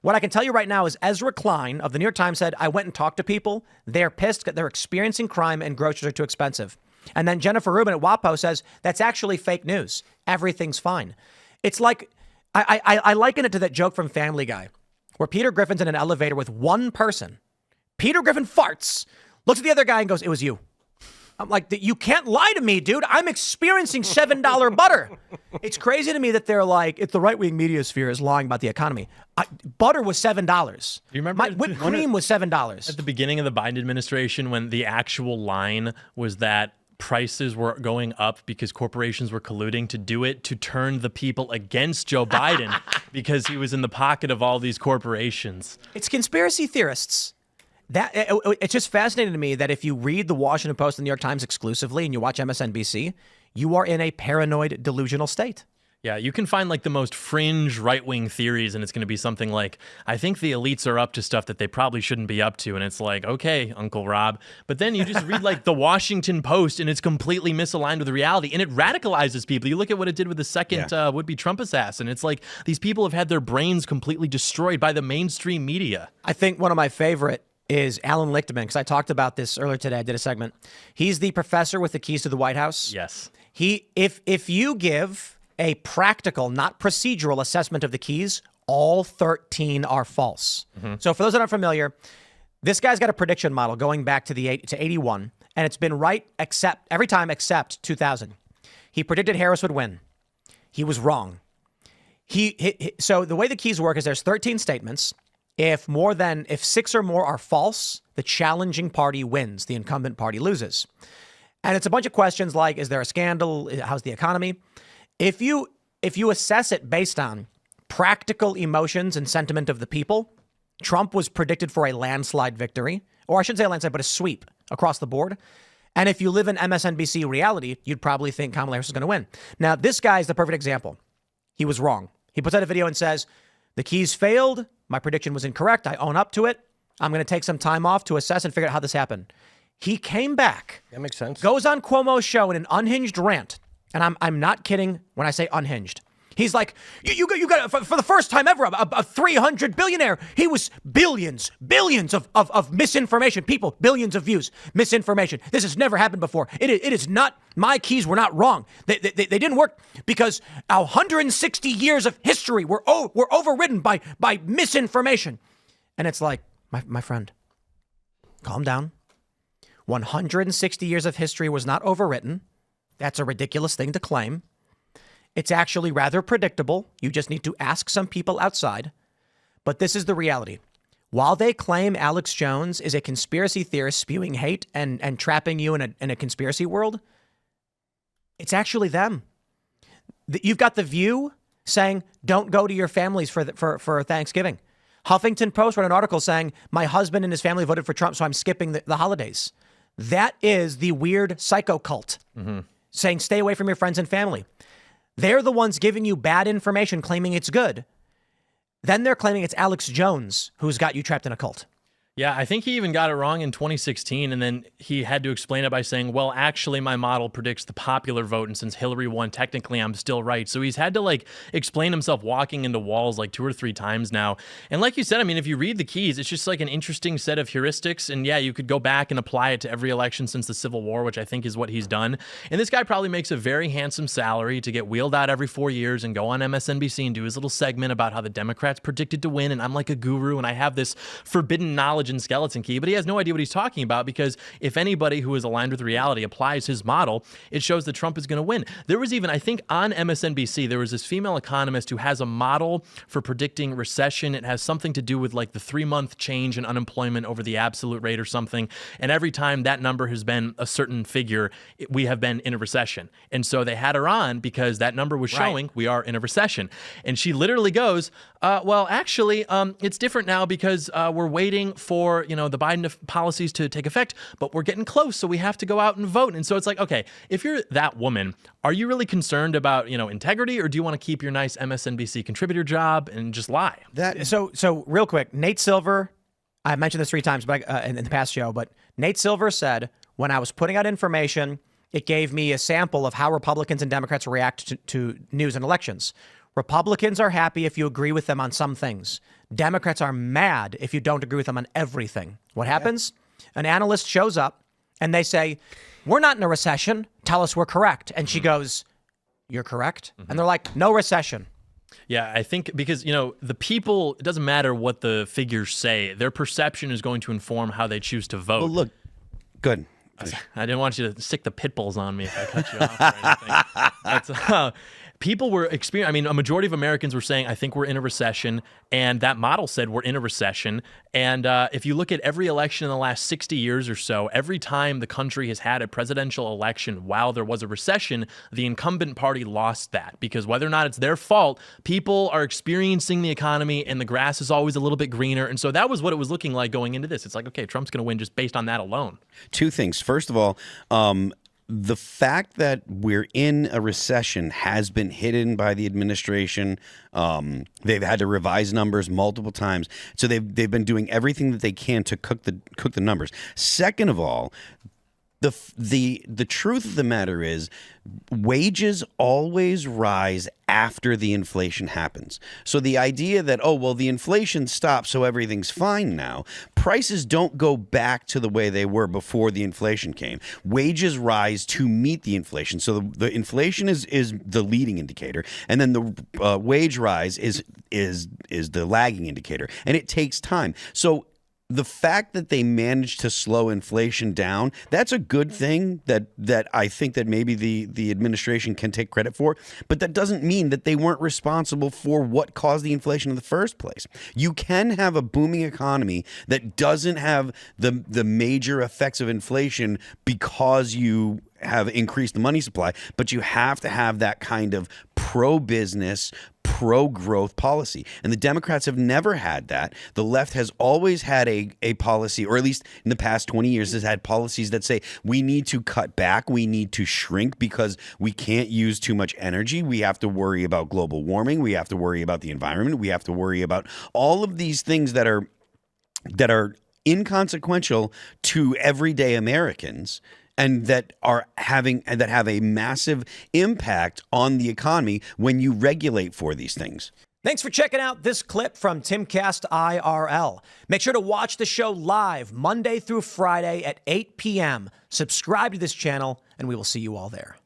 What I can tell you right now is Ezra Klein of the New York Times said, I went and talked to people. They're pissed. They're experiencing crime and groceries are too expensive. And then Jennifer Rubin at WAPO says, that's actually fake news. Everything's fine. It's like, I liken it to that joke from Family Guy where Peter Griffin's in an elevator with one person. Peter Griffin farts, looks at the other guy and goes, it was you. I'm like, you can't lie to me, dude. I'm experiencing $7 butter. It's crazy to me that they're like, it's the right-wing media sphere is lying about the economy. Butter was $7. Do you remember? My whipped cream was $7. At the beginning of the Biden administration, when the actual line was that prices were going up because corporations were colluding to do it to turn the people against Joe Biden because he was in the pocket of all these corporations. It's conspiracy theorists. It's just fascinating to me that if you read the Washington Post and the New York Times exclusively and you watch MSNBC, you are in a paranoid, delusional state. Yeah, you can find like the most fringe right-wing theories and it's going to be something like, I think the elites are up to stuff that they probably shouldn't be up to. And it's like, okay, Uncle Rob. But then you just read like the Washington Post and it's completely misaligned with the reality and it radicalizes people. You look at what it did with the second would-be Trump assassin. It's like these people have had their brains completely destroyed by the mainstream media. I think one of my favorite is Alan Lichtman, because I talked about this earlier today. I did a segment. He's the professor with the keys to the White House. Yes. If you give a practical, not procedural assessment of the keys, all 13 are false. Mm-hmm. So for those that aren't familiar, this guy's got a prediction model going back to 81, and it's been right every time except 2000. He predicted Harris would win. He was wrong. So the way the keys work is there's 13 statements. If 6 or more are false, the challenging party wins. The incumbent party loses. And it's a bunch of questions like, is there a scandal? How's the economy? If you assess it based on practical emotions and sentiment of the people, Trump was predicted for a landslide victory, or I shouldn't say a landslide, but a sweep across the board. And if you live in MSNBC reality, you'd probably think Kamala Harris is going to win. Now, this guy is the perfect example. He was wrong. He puts out a video and says, the keys failed. My prediction was incorrect. I own up to it. I'm going to take some time off to assess and figure out how this happened. He came back. That makes sense. Goes on Cuomo's show in an unhinged rant. And I'm not kidding when I say unhinged. He's like, you got for the first time ever, a 300 billionaire. He was billions of misinformation. People, billions of views, misinformation. This has never happened before. It is not, my keys were not wrong. They didn't work because 160 years of history were overridden by misinformation. And it's like, my friend, calm down. 160 years of history was not overwritten. That's a ridiculous thing to claim. It's actually rather predictable. You just need to ask some people outside. But this is the reality. While they claim Alex Jones is a conspiracy theorist spewing hate and trapping you in a conspiracy world, it's actually them. You've got The View saying, don't go to your families for Thanksgiving. Huffington Post wrote an article saying, my husband and his family voted for Trump, so I'm skipping the holidays. That is the weird psycho cult saying, stay away from your friends and family. They're the ones giving you bad information, claiming it's good. Then they're claiming it's Alex Jones who's got you trapped in a cult. Yeah, I think he even got it wrong in 2016, and then he had to explain it by saying, well, actually, my model predicts the popular vote, and since Hillary won, technically, I'm still right. So he's had to, explain himself walking into walls 2 or 3 times now. And like you said, I mean, if you read the keys, it's just an interesting set of heuristics, and yeah, you could go back and apply it to every election since the Civil War, which I think is what he's done. And this guy probably makes a very handsome salary to get wheeled out every 4 years and go on MSNBC and do his little segment about how the Democrats predicted to win, and I'm like a guru, and I have this forbidden knowledge and skeleton key, but he has no idea what he's talking about, because if anybody who is aligned with reality applies his model, it shows that Trump is going to win. There was even, I think on MSNBC, there was this female economist who has a model for predicting recession. It has something to do with the 3-month change in unemployment over the absolute rate or something. And every time that number has been a certain figure, we have been in a recession. And so they had her on because that number was showing we are in a recession. And she literally goes, well, actually, it's different now because we're waiting for, the Biden policies to take effect, but we're getting close, so we have to go out and vote. And so it's like, okay, if you're that woman, are you really concerned about, integrity, or do you want to keep your nice MSNBC contributor job and just lie? So real quick, Nate Silver, I mentioned this 3 times in the past show, but Nate Silver said, when I was putting out information, it gave me a sample of how Republicans and Democrats react to news and elections. Republicans are happy if you agree with them on some things. Democrats are mad if you don't agree with them on everything. What happens? An analyst shows up and they say, we're not in a recession. Tell us we're correct. And she goes, you're correct? And they're like, no recession. Yeah, I think because, the people, it doesn't matter what the figures say. Their perception is going to inform how they choose to vote. Well, look, good. I didn't want you to stick the pit bulls on me if I cut you off or anything. That's, people were experiencing, a majority of Americans were saying, I think we're in a recession. And that model said we're in a recession. And if you look at every election in the last 60 years or so, every time the country has had a presidential election while there was a recession, the incumbent party lost that. Because whether or not it's their fault, people are experiencing the economy and the grass is always a little bit greener. And so that was what it was looking like going into this. It's like, okay, Trump's going to win just based on that alone. Two things. First of all, the fact that we're in a recession has been hidden by the administration. They've had to revise numbers multiple times, so they've been doing everything that they can to cook the numbers. Second of all, the truth of the matter is, wages always rise after the inflation happens. So the idea that, the inflation stopped, so everything's fine now. Prices don't go back to the way they were before the inflation came. Wages rise to meet the inflation. So the inflation is the leading indicator, and then the wage rise is the lagging indicator, and it takes time. So the fact that they managed to slow inflation down, that's a good thing that I think that maybe the administration can take credit for, but that doesn't mean that they weren't responsible for what caused the inflation in the first place. You can have a booming economy that doesn't have the major effects of inflation because you have increased the money supply, but you have to have that kind of pro-business, pro-growth policy. And the Democrats have never had that. The left has always had a policy, or at least in the past 20 years has had policies that say we need to cut back, we need to shrink because we can't use too much energy. We have to worry about global warming. We have to worry about the environment. We have to worry about all of these things that are inconsequential to everyday Americans, and that have a massive impact on the economy when you regulate for these things. Thanks for checking out this clip from Timcast IRL. Make sure to watch the show live Monday through Friday at 8 p.m. Subscribe to this channel, and we will see you all there.